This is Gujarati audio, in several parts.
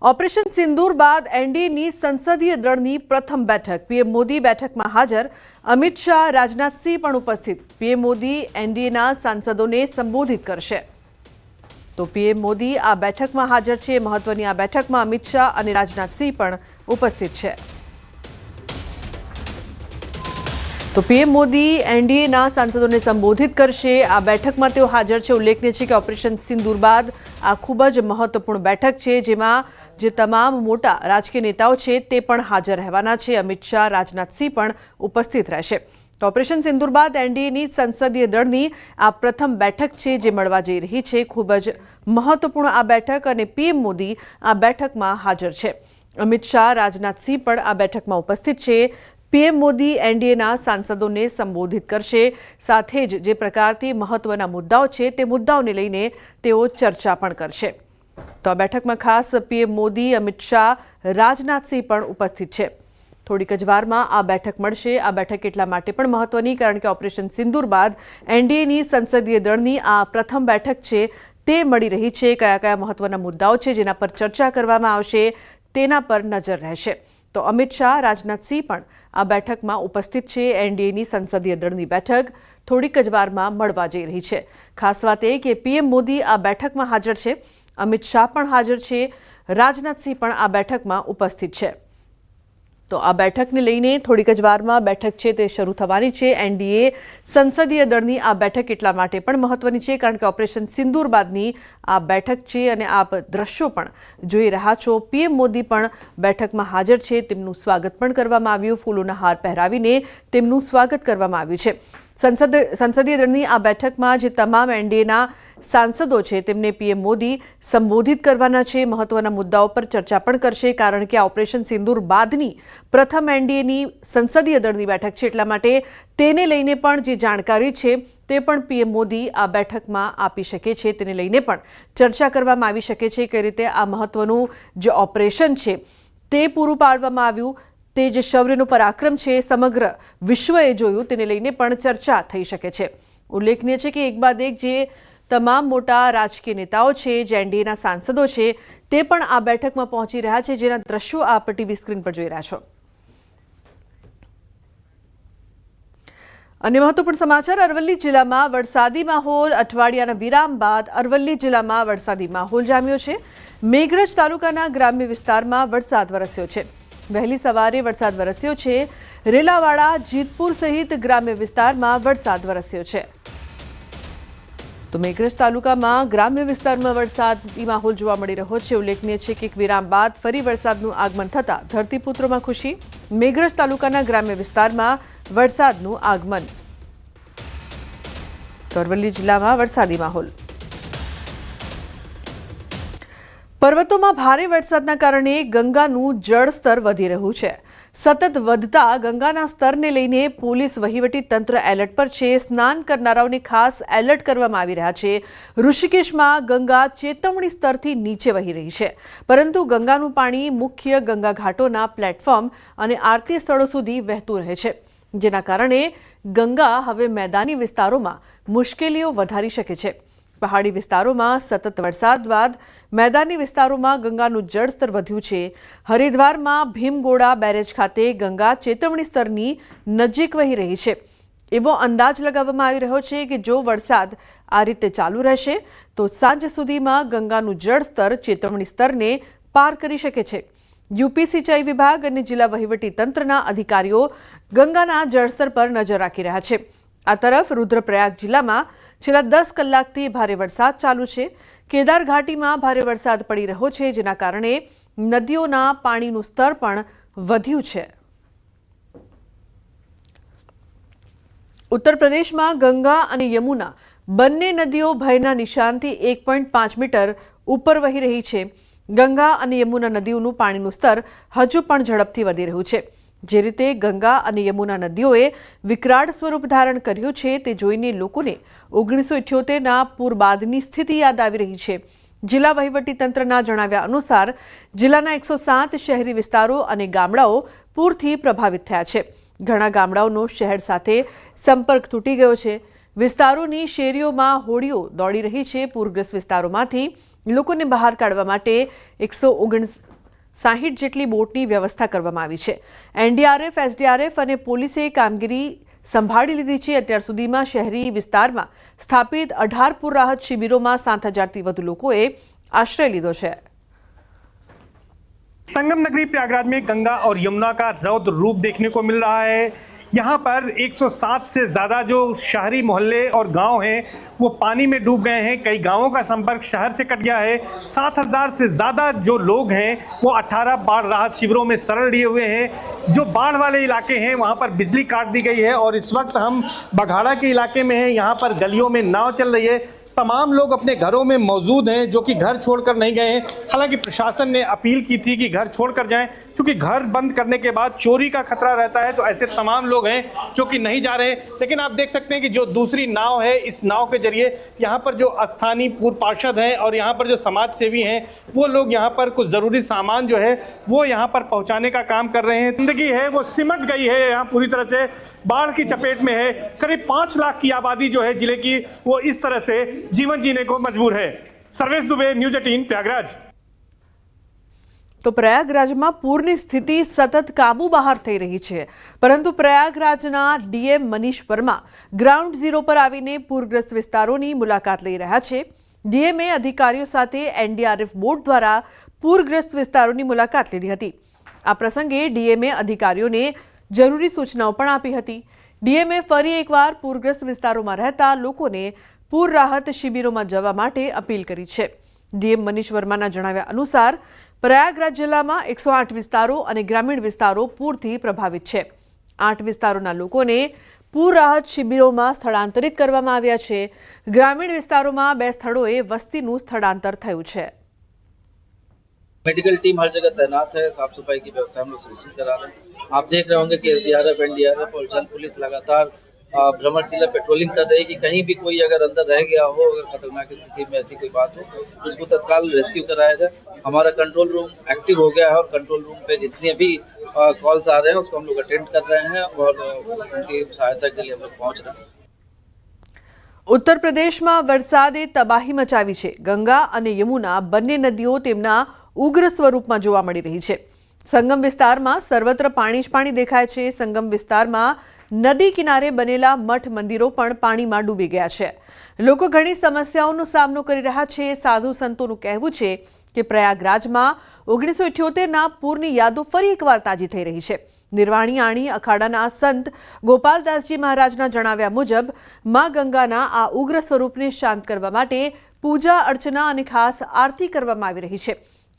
ऑपरेशन सिंदूर बाद एनडीएની સંસદીય દળની પ્રથમ બેઠક પીએમ મોદી બેઠકમાં હાજર અમિત શાહ રાજનાથસિંહ પણ ઉપસ્થિત પીએમ મોદી એનડીએના સાંસદોને સંબોધિત કરશે તો પીએમ મોદી આ બેઠકમાં હાજર છે મહત્વની આ બેઠકમાં અમિત શાહ અને રાજનાથસિંહ પણ ઉપસ્થિત છે तो पीएम मोदी एनडीएના સાંસદોને સંબોધિત કરશે આ બેઠકમાં તેઓ હાજર છે ઉલ્લેખનીય છે કે ઓપરેશન સિંદૂર બાદ આ ખૂબ જ મહત્વપૂર્ણ બેઠક છે જેમાં જે તમામ મોટા રાજકીય નેતાઓ છે તે પણ હાજર રહેવાના છે અમિત શાહ રાજનાથસિંહ પણ ઉપસ્થિત રહેશે તો ઓપરેશન સિંદૂર બાદ એનડીએની સંસદીય દળની આ પ્રથમ બેઠક છે જે મળવા જઈ રહી છે ખૂબ જ મહત્વપૂર્ણ આ બેઠક અને પીએમ મોદી આ બેઠકમાં હાજર છે અમિત શાહ રાજનાથસિંહ પણ આ બેઠકમાં ઉપસ્થિત છે पीएम मोदी एनडीएના સાંસદોને સંબોધિત કરશે સાથે જ જે પ્રકારથી મહત્વના મુદ્દાઓ છે તે મુદ્દાઓને લઈને તેઓ ચર્ચા પણ કરશે તો આ બેઠકમાં ખાસ પીએમ મોદી અમિત શાહ રાજનાથસિંહ પણ ઉપસ્થિત છે થોડીક જ વારમાં આ બેઠક મળશે આ બેઠક એટલા માટે પણ મહત્વની કારણ કે ઓપરેશન સિંદૂર બાદ એનડીએની સંસદીય દળની આ પ્રથમ બેઠક છે તે મળી રહી છે કયા કયા મહત્વના મુદ્દાઓ છે જેના પર ચર્ચા કરવામાં આવશે તેના પર નજર રહેશે તો અમિત શાહ રાજનાથસિંહ પણ આ બેઠકમાં ઉપસ્થિત છે એનડીએની સંસદીય દળની બેઠક થોડીક જ વારમાં મળવા જઈ રહી છે ખાસ વાત એ કે પીએમ મોદી આ બેઠકમાં હાજર છે અમિત શાહ પણ હાજર છે રાજનાથસિંહ પણ આ બેઠકમાં ઉપસ્થિત છે તો આ બેઠકને લઈને થોડીક જ વારમાં બેઠક છે તે શરૂ થવાની છે એનડીએ સંસદીય દળની આ બેઠક એટલા માટે પણ મહત્વની છે કારણ કે ઓપરેશન સિંદૂર બાદની આ બેઠક છે અને આપ દ્રશ્યો પણ જોઈ રહ્યા છો પીએમ મોદી પણ બેઠકમાં હાજર છે તેમનું સ્વાગત પણ કરવામાં આવ્યું ફૂલોના હાર પહેરાવીને તેમનું સ્વાગત કરવામાં આવ્યું છે સંસદીય દળની આ બેઠકમાં જે તમામ એનડીએના સાંસદો છે તેમને પીએમ મોદી સંબોધિત કરવાના છે મહત્વના મુદ્દાઓ પર ચર્ચા પણ કરશે કારણ કે આ ઓપરેશન સિંદૂર બાદની પ્રથમ એનડીએની સંસદીય દળની બેઠક છે એટલા માટે તેને લઈને પણ જે જાણકારી છે તે પણ પીએમ મોદી આ બેઠકમાં આપી શકે છે તેને લઈને પણ ચર્ચા કરવામાં આવી શકે છે કઈ રીતે આ મહત્વનું જે ઓપરેશન છે તે પૂરું પાડવામાં આવ્યું તે જે શૌર્યનું પરાક્રમ છે સમગ્ર વિશ્વએ જોયું તેને લઈને પણ ચર્ચા થઈ શકે છે ઉલ્લેખનીય છે કે એક બાદ એક જે તમામ મોટા રાજકીય નેતાઓ છે જે એનડીએના સાંસદો છે તે પણ આ બેઠકમાં પહોંચી રહ્યા છે જેના દ્રશ્યો આપ ટીવી સ્ક્રીન પર જોઈ રહ્યા છો અને મહત્વપૂર્ણ સમાચાર અરવલ્લી જિલ્લામાં વરસાદી માહોલ અઠવાડિયાના વિરામ બાદ અરવલ્લી જિલ્લામાં વરસાદી માહોલ જામ્યો છે મેઘરજ તાલુકાના ગ્રામ્ય વિસ્તારમાં વરસાદ વરસ્યો છે વહેલી સવારે વરસાદ વરસ્યો છે રેલાવાડા જીતપુર સહિત ગ્રામ્ય વિસ્તારમાં વરસાદ વરસ્યો છે તો મેઘરજ તાલુકામાં ગ્રામ્ય વિસ્તારમાં વરસાદી માહોલ જોવા મળી રહ્યો છે ઉલ્લેખનીય છે કે એક વિરામ બાદ ફરી વરસાદનું આગમન થતાં ધરતીપુત્રોમાં ખુશી મેઘરજ તાલુકાના ગ્રામ્ય વિસ્તારમાં વરસાદનું આગમન તો અરવલ્લી જિલ્લામાં વરસાદી માહોલ પર્વતોમાં ભારે વરસાદના કારણે ગંગાનું જળસ્તર વધી રહ્યું છે સતત વધતા ગંગાના સ્તરને લઈને પોલીસ વહીવટી તંત્ર એલર્ટ પર છે સ્નાન કરનારાઓને ખાસ એલર્ટ કરવામાં આવી રહ્યા છે ઋષિકેશમાં ગંગા ચેતવણી સ્તરથી નીચે વહી રહી છે પરંતુ ગંગાનું પાણી મુખ્ય ગંગા ઘાટોના પ્લેટફોર્મ અને આરતી સ્થળો સુધી વહેતું રહે છે જેના કારણે ગંગા હવે મેદાની વિસ્તારોમાં મુશ્કેલીઓ વધારી શકે છે પહાડી વિસ્તારોમાં સતત વરસાદ બાદ મેદાની વિસ્તારોમાં ગંગાનું જળસ્તર વધ્યું છે હરિદ્વારમાં ભીમગોડા બેરેજ ખાતે ગંગા ચેતવણી સ્તરની નજીક વહી રહી છે એવો અંદાજ લગાવવામાં આવી રહ્યો છે કે જો વરસાદ આ રીતે ચાલુ રહેશે તો સાંજ સુધીમાં ગંગાનું જળસ્તર ચેતવણી સ્તરને પાર કરી શકે છે યુપી સિંચાઈ વિભાગ અને જિલ્લા વહીવટી તંત્રના અધિકારીઓ ગંગાના જળસ્તર પર નજર રાખી રહ્યા છે આ તરફ રુદ્રપ્રયાગ જિલ્લામાં છેલ્લા 10 કલાકથી ભારે વરસાદ ચાલુ છે કેદાર ઘાટીમાં ભારે વરસાદ પડી રહ્યો છે જેના કારણે નદીઓના પાણીનું સ્તર પણ વધ્યું છે ઉત્તર પ્રદેશમાં ગંગા અને યમુના બંને નદીઓ ભયના નિશાનથી 1.5 મીટર ઉપર વહી રહી છે ગંગા અને યમુના નદીઓનું પાણીનું સ્તર હજુ પણ ઝડપથી વધી રહ્યું છે જે રીતે ગંગા અને યમુના નદીઓએ વિકરાળ સ્વરૂપ ધારણ કર્યું છે તે જોઈને લોકોને 1978ના પૂર બાદની સ્થિતિ યાદ આવી રહી છે જિલ્લા વહીવટી તંત્રના જણાવ્યા અનુસાર જિલ્લાના 107 શહેરી વિસ્તારો અને ગામડાઓ પૂરથી પ્રભાવિત થયા છે ઘણા ગામડાઓનો શહેર સાથે સંપર્ક તૂટી ગયો છે વિસ્તારોની શેરીઓમાં હોડીઓ દોડી રહી છે પૂરગ્રસ્ત વિસ્તારોમાંથી લોકોને બહાર કાઢવા માટે 119 60 જેટલી બોટની વ્યવસ્થા કરવામાં આવી છે. એનડીઆરએફ, એસડીઆરએફ અને પોલીસે કામગીરી સંભાળી લીધી છે. અત્યાર સુધીમાં શહેરી વિસ્તારમાં સ્થાપિત 18 પૂર રાહત શિબિરોમાં 7,000થી વધુ લોકોએ આશ્રય લીધો છે. संगम नगरी प्रयागराज में गंगा और यमुना का रौद्र रूप देखने को मिल रहा है। यहाँ पर 107 से ज़्यादा जो शहरी मोहल्ले और गांव हैं वो पानी में डूब गए हैं। कई गांवों का संपर्क शहर से कट गया है। 7,000 से ज़्यादा जो लोग हैं वो 18 बाढ़ राहत शिविरों में शरण लिए हुए हैं। जो बाढ़ वाले इलाके हैं वहाँ पर बिजली काट दी गई है और इस वक्त हम बघाड़ा के इलाके में हैं। यहाँ पर गलियों में नाव चल रही है। तमाम लोग अपने घरों में मौजूद हैं जो कि घर छोड़कर नहीं गए हैं। हालांकि प्रशासन ने अपील की थी कि घर छोड़कर जाएं, क्योंकि घर बंद करने के बाद चोरी का खतरा रहता है। तो ऐसे तमाम लोग हैं जो कि नहीं जा रहे हैं। लेकिन आप देख सकते हैं कि जो दूसरी नाव है, इस नाव के जरिए यहाँ पर जो स्थानीय पूर्व पार्षद हैं और यहाँ पर जो समाज सेवी हैं वो लोग यहाँ पर कुछ ज़रूरी सामान जो है वो यहाँ पर पहुँचाने का काम कर रहे हैं। जिंदगी है वो सिमट गई है, यहाँ पूरी तरह से बाढ़ की चपेट में है। करीब 5 लाख की आबादी जो है जिले की वो इस तरह से जीवन जीने को मजबूर है। सर्वेश दुबे, न्यूज 18 प्रयागराज। તો પ્રયાગરાજમાં પૂરની સ્થિતિ સતત કાબુ બહાર થઈ રહી છે, પરંતુ પ્રયાગરાજના DM Manish Verma ground zero પર આવીને પૂરગ્રસ્ત વિસ્તારોની મુલાકાત લઈ રહ્યા છે. ડીએમએ અધિકારીઓ સાથે એનડીઆરએફ બોટ દ્વારા પૂરગ્રસ્ત વિસ્તારોની મુલાકાત લીધી હતી. આ પ્રસંગે ડીએમએ અધિકારીઓને જરૂરી સૂચનાઓ પણ આપી હતી. ડીએમએ ફરી એકવાર પૂરગ્રસ્ત વિસ્તારોમાં રહેતા લોકોને પૂર રાહત શિબિરોમાં જવા માટે અપીલ કરી છે. ડીએમ મનીષ વર્માના જણાવ્યા અનુસાર પ્રયાગરાજ જિલ્લામાં 108 વિસ્તારો અને ગ્રામીણ વિસ્તારો પૂરથી પ્રભાવિત છે. 8 વિસ્તારોના લોકોને પૂર રાહત શિબિરોમાં સ્થળાંતરિત કરવામાં આવ્યા છે. ગ્રામીણ વિસ્તારોમાં 2 સ્થળોએ વસ્તીનું સ્થળાંતર થયું છે. मेडिकल टीम हर जगह तैनात है। साफ सफाई की व्यवस्था हम लोग सुनिश्चित करा रहे हैं। आप देख रहे होंगे कि एसडीआरएफ, एनडीआरएफ और जल पुलिस लगातार भ्रमणशीला पेट्रोलिंग कर रही है कि कहीं भी कोई अगर अंदर रह गया हो, अगर खतरनाक स्थिति में ऐसी कोई बात हो तो उसको तत्काल रेस्क्यू कराया जाए। हमारा कंट्रोल रूम एक्टिव हो गया है और कंट्रोल रूम पे जितने भी कॉल्स आ रहे हैं उसको हम लोग अटेंड कर रहे हैं और उनकी सहायता के लिए हम लोग पहुँच रहे हैं। ઉત્તર પ્રદેશમાં વરસાદે તબાહી મચાવી છે. ગંગા અને યમુના બંને નદીઓ તેમના ઉગ્ર સ્વરૂપમાં જોવા મળી રહી છે. સંગમ વિસ્તારમાં સર્વત્ર પાણી જ પાણી દેખાય છે. સંગમ વિસ્તારમાં નદી કિનારે બનેલા મઠ મંદિરો પણ પાણીમાં ડૂબી ગયા છે. લોકો ઘણી સમસ્યાઓનો સામનો કરી રહ્યા છે. સાધુ સંતોનું કહેવું છે કે પ્રયાગરાજમાં 1978ના પૂરની યાદો ફરી એકવાર તાજી થઈ રહી છે. નિર્વાણી આણી અખાડાના સંત ગોપાલદાસજી મહારાજના જણાવ્યા મુજબ માં ગંગાના આ ઉગ્ર સ્વરૂપને શાંત કરવા માટે પૂજા અર્ચના અને ખાસ આરતી કરવામાં આવી રહી છે.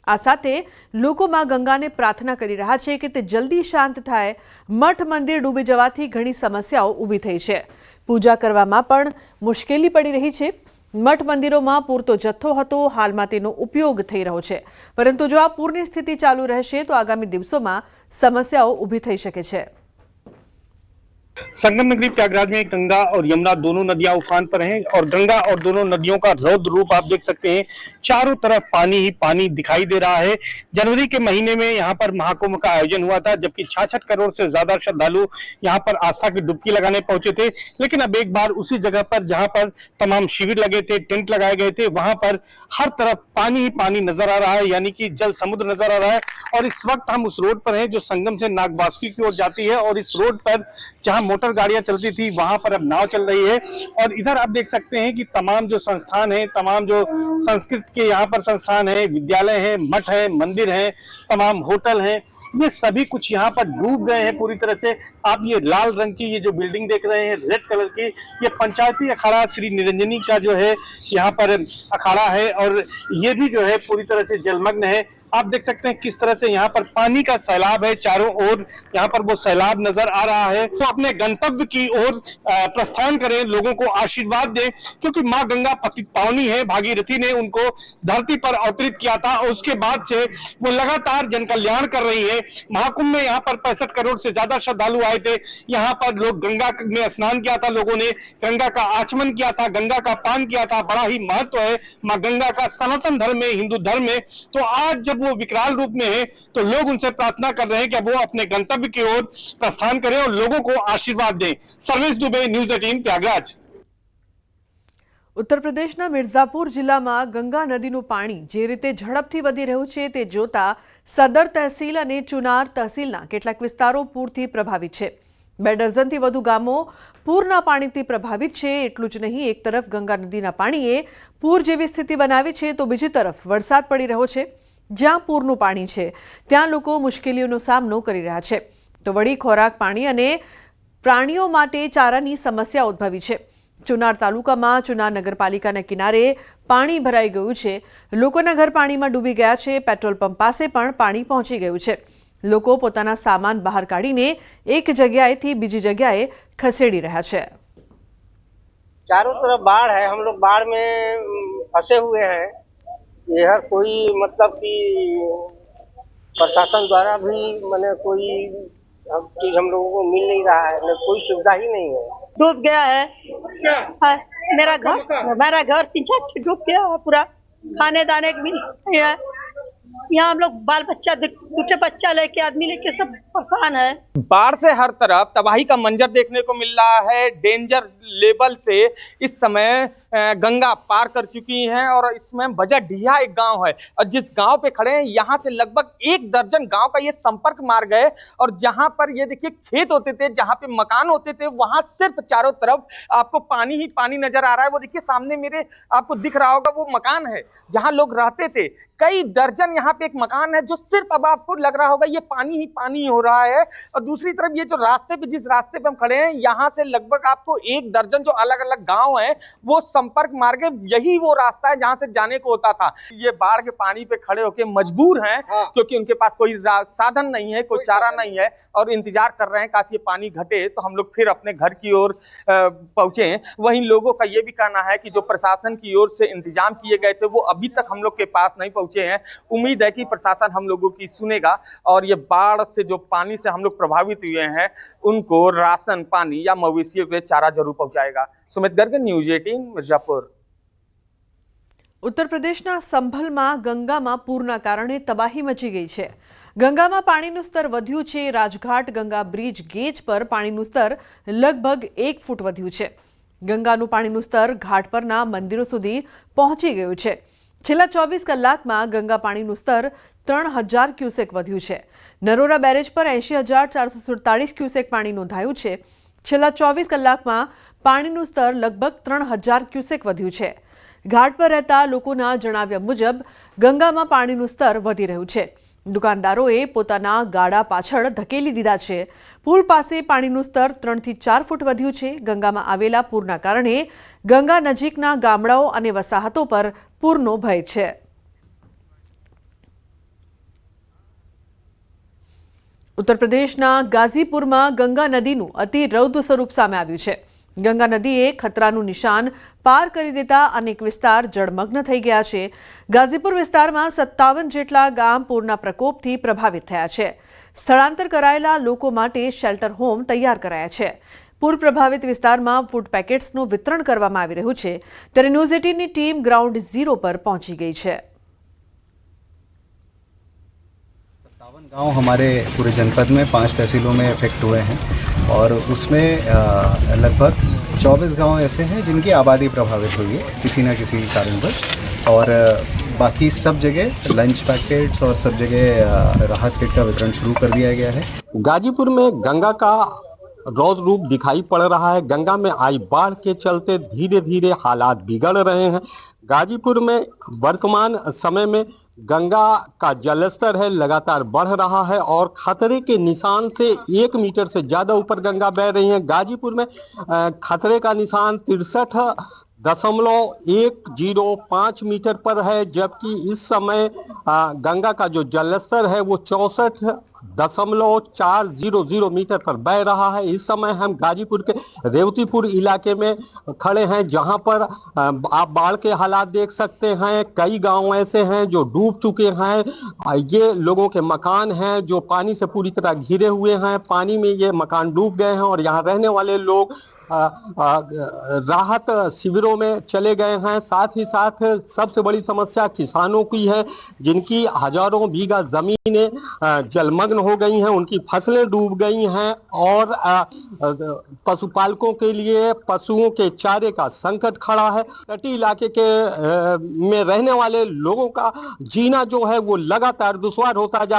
આ સાથે લોકો માં ગંગાને પ્રાર્થના કરી રહ્યા છે કે તે જલ્દી શાંત થાય. મઠ મંદિર ડૂબી જવાથી ઘણી સમસ્યાઓ ઊભી થઈ છે. પૂજા કરવામાં પણ મુશ્કેલી પડી રહી છે. મઠ મંદિરોમાં પૂરતો જથ્થો હતો, હાલમાં તેનો ઉપયોગ થઈ રહ્યો છે. પરંતુ જો આ પૂરની સ્થિતિ ચાલુ રહેશે તો આગામી દિવસોમાં સમસ્યાઓ ઊભી થઈ શકે છે. संगम नगरी प्रयागराज में गंगा और यमुना दोनों नदियां उफान पर हैं और गंगा और दोनों नदियों का रौद्र रूप आप देख सकते हैं। चारों तरफ पानी ही पानी दिखाई दे रहा है। जनवरी के महीने में यहाँ पर महाकुंभ का आयोजन हुआ था, जबकि 66 करोड़ से ज्यादा श्रद्धालु यहाँ पर आस्था की डुबकी लगाने पहुंचे थे। लेकिन अब एक बार उसी जगह पर जहाँ पर तमाम शिविर लगे थे, टेंट लगाए गए थे, वहां पर हर तरफ पानी ही पानी नजर आ रहा है, यानी कि जल समुद्र नजर आ रहा है। और इस वक्त हम उस रोड पर हैं जो संगम से नागवासुकी की ओर जाती है और इस रोड पर जहां मोटर गाड़ियां चलती थी वहां पर अब नाव चल रही है। और इधर आप देख सकते हैं कि तमाम जो संस्थान हैं, तमाम जो संस्कृत के यहाँ पर संस्थान हैं, विद्यालय हैं, मठ हैं, मंदिर हैं, तमाम होटल हैं, ये सभी कुछ यहाँ पर डूब गए हैं पूरी तरह से। आप ये लाल रंग की ये जो बिल्डिंग देख रहे हैं, रेड कलर की, ये पंचायती अखाड़ा श्री निरंजनी का जो है यहाँ पर अखाड़ा है और ये भी जो है पूरी तरह से जलमग्न है। आप देख सकते हैं किस तरह से यहाँ पर पानी का सैलाब है, चारों ओर यहाँ पर वो सैलाब नजर आ रहा है। तो अपने गंतव्य की ओर प्रस्थान करें, लोगों को आशीर्वाद दें, क्योंकि माँ गंगा पतित पावनी है। भागीरथी ने उनको धरती पर अवतरित किया था और उसके बाद से वो लगातार जन कल्याण कर रही है। महाकुंभ में यहाँ पर 65 करोड़ से ज्यादा श्रद्धालु आए थे। यहाँ पर लोग गंगा में स्नान किया था, लोगों ने गंगा का आचमन किया था, गंगा का पान किया था। बड़ा ही महत्व है माँ गंगा का सनातन धर्म में, हिंदू धर्म में। तो आज जब वो विकराल रूप में है तो लोग उनसे प्रार्थना कर रहे हैं कि वो अपने गंतव्य की ओर प्रस्थान करें और लोगों को आशीर्वाद दें। सर्वेश दुबे, न्यूज 18 प्रयागराज। ઉત્તર પ્રદેશના મિર્ઝાપુર જિલ્લામાં ગંગા નદીનું પાણી જે રીતે ઝડપથી વધી રહ્યું છે તે જોતા સદર તહેસીલ અને ચુનાર તહેસીલના કેટલાક વિસ્તારો પૂરથી પ્રભાવિત છે। 2 ડઝનથી વધુ ગામો પૂરના પાણીથી પ્રભાવિત છે। એટલું જ નહીં, એક તરફ ગંગા નદીના પાણીએ પૂર જેવી સ્થિતિ બનાવી છે તો બીજી તરફ વરસાદ પડી રહ્યો છે। જ્યાં પૂરનું પાણી છે ત્યાં લોકો મુશ્કેલીઓનો સામનો કરી રહ્યા છે તો વળી ખોરાક, પાણી અને પ્રાણીઓ માટે ચારાની સમસ્યા ઉદ્ભવી છે। ચુનાર તાલુકામાં ચુનાર નગરપાલિકાના કિનારે પાણી ભરાઈ ગયું છે। લોકોના ઘર પાણીમાં ડૂબી ગયા છે। પેટ્રોલ પંપ પાસે પણ પાણી પહોંચી ગયું છે। લોકો પોતાના સામાન બહાર કાઢીને એક જગ્યાએથી બીજી જગ્યાએ ખસેડી રહ્યા છે। चारों तरफ बाढ़ है, हम लोग बाढ़ में फंसे हुए हैं। यह कोई मतलब कि प्रशासन द्वारा भी मैंने कोई चीज हम लोगों को मिल नहीं रहा है, कोई सुविधा ही नहीं है। डूब गया है। हाँ, मेरा घर 3-4 डूब गया है पूरा। खाने दाने की भी नहीं है। यहाँ हम लोग बाल बच्चा, दूठे बच्चा लेके, आदमी लेके सब परेशान है। बाढ़ से हर तरफ तबाही का मंजर देखने को मिल रहा है। डेंजर लेवल से इस समय गंगा पार कर चुकी हैं और इसमें बजाडीहा एक गांव है और जिस गांव पे खड़े हैं यहाँ से लगभग 1 दर्जन गांव का ये संपर्क मार्ग है। और जहां पर ये देखिए खेत होते थे, जहां पे मकान होते थे, वहां सिर्फ चारों तरफ आपको पानी ही पानी नजर आ रहा है। वो देखिए सामने मेरे आपको दिख रहा होगा, वो मकान है जहां लोग रहते थे। कई दर्जन यहाँ पे एक मकान है जो सिर्फ अब आपको लग रहा होगा ये पानी ही पानी हो रहा है। और दूसरी तरफ ये जो रास्ते पे, जिस रास्ते पे हम खड़े हैं, यहाँ से लगभग आपको 1 दर्जन जो अलग अलग गांव है वो संपर्क मार्ग है। यही वो रास्ता है जहां से जाने को होता था। ये बाढ़ के पानी पे खड़े होके मजबूर हैं क्योंकि उनके पास कोई साधन नहीं है, कोई चारा नहीं है और इंतजार कर रहे हैं काश ये पानी घटे तो हम लोग फिर अपने घर की ओर पहुंचे। वहीं लोगों का ये भी कहना है कि जो प्रशासन की ओर से इंतजाम किए गए थे वो अभी तक हम लोग के पास नहीं पहुंचे हैं। उम्मीद है कि प्रशासन हम लोगों की सुनेगा और ये बाढ़ से जो पानी से हम लोग प्रभावित हुए हैं उनको राशन पानी या मवेशियों के चारा जरूर पहुंचाएगा। सुमित गर्ग, न्यूज़ 18 मिर्जापुर। ઉત્તર પ્રદેશના સંભલમાં ગંગામાં પૂરના કારણે તબાહી મચી ગઈ છે। ગંગામાં પાણીનું સ્તર વધ્યું છે। રાજઘાટ ગંગા બ્રિજ ગેજ પર પાણીનું સ્તર લગભગ 1 ફૂટ વધ્યું છે। ગંગાનું પાણીનું સ્તર ઘાટ પરના મંદિરો સુધી પહોંચી ગયું છે। છેલ્લા 24 કલાકમાં ગંગા પાણીનું સ્તર 3000 ક્યુસેક વધ્યું છે। નરોરા બેરેજ પર 80,447 ક્યુસેક પાણી નોંધાયું છે। છેલ્લા 24 કલાકમાં પાણીનું સ્તર લગભગ 3000 ક્યુસેક વધ્યું છે। ઘાટ પર રહેતા લોકોના જણાવ્યા મુજબ ગંગામાં પાણીનું સ્તર વધી રહ્યું છે। દુકાનદારોએ પોતાના ગાડા પાછળ ધકેલી દીધા છે। પુલ પાસે પાણીનું સ્તર 3 થી 4 ફૂટ વધ્યું છે। ગંગામાં આવેલા પૂરના કારણે ગંગા નજીકના ગામડાઓ અને વસાહતો પર પૂરનો ભય છે। ઉત્તર પ્રદેશના ગાઝીપુરમાં ગંગા નદીનું અતિ રૌદ્ર સ્વરૂપ સામે આવ્યું છે। ગંગા નદીએ ખતરાનું નિશાન પાર કરી દેતા અનેક વિસ્તાર જળમગ્ન થઈ ગયા છે। ગાઝીપુર વિસ્તારમાં 57 જેટલા ગામ પૂરના પ્રકોપથી પ્રભાવિત થયા છે। સ્થળાંતર કરાયેલા લોકો માટે શેલ્ટર હોમ તૈયાર કરાયા છે। પૂર પ્રભાવિત વિસ્તારમાં ફૂડ પેકેટ્સનું વિતરણ કરવામાં આવી રહ્યું છે ત્યારે ન્યૂઝ 18ની ટીમ ગ્રાઉન્ડ ઝીરો પર પહોંચી ગઈ છે। 57 गांव हमारे पूरे जनपद में 5 तहसीलों में इफेक्ट हुए हैं और उसमें लगभग 24 गांव ऐसे हैं जिनकी आबादी प्रभावित हुई है किसी न किसी कारणवश और बाकी सब जगह लंच पैकेट्स और सब जगह राहत किट का वितरण शुरू कर दिया गया है। गाजीपुर में गंगा का रौद्र रूप दिखाई पड़ रहा है। गंगा में आई बाढ़ के चलते धीरे धीरे हालात बिगड़ रहे हैं। गाजीपुर में वर्तमान समय में गंगा का जलस्तर है लगातार बढ़ रहा है और खतरे के निशान से 1 मीटर से ज्यादा ऊपर गंगा बह रही है। गाजीपुर में खतरे का निशान 63.105 मीटर पर है जबकि इस समय गंगा का जो जलस्तर है वो 64.400 मीटर पर बह रहा है। इस समय हम गाजीपुर के रेवतीपुर इलाके में खड़े हैं जहां पर आप बाढ़ के हालात देख सकते हैं। कई गांव ऐसे हैं जो डूब चुके हैं। ये लोगों के मकान हैं जो पानी से पूरी तरह घिरे हुए हैं। पानी में ये मकान डूब गए हैं और यहाँ रहने वाले लोग राहत शिविरों में चले गए हैं। साथ ही साथ सबसे बड़ी समस्या किसानों की है जिनकी हजारों बीघा जमीनें जलमग्न जलमग्न हो गई हैं, उनकी फसलें डूब गई हैं और पशुपालकों के लिए पशुओं के चारे का संकट खड़ा है। तटीय इलाके के में रहने वाले लोगों का जीना जो है वो लगातार दुश्वार होता जा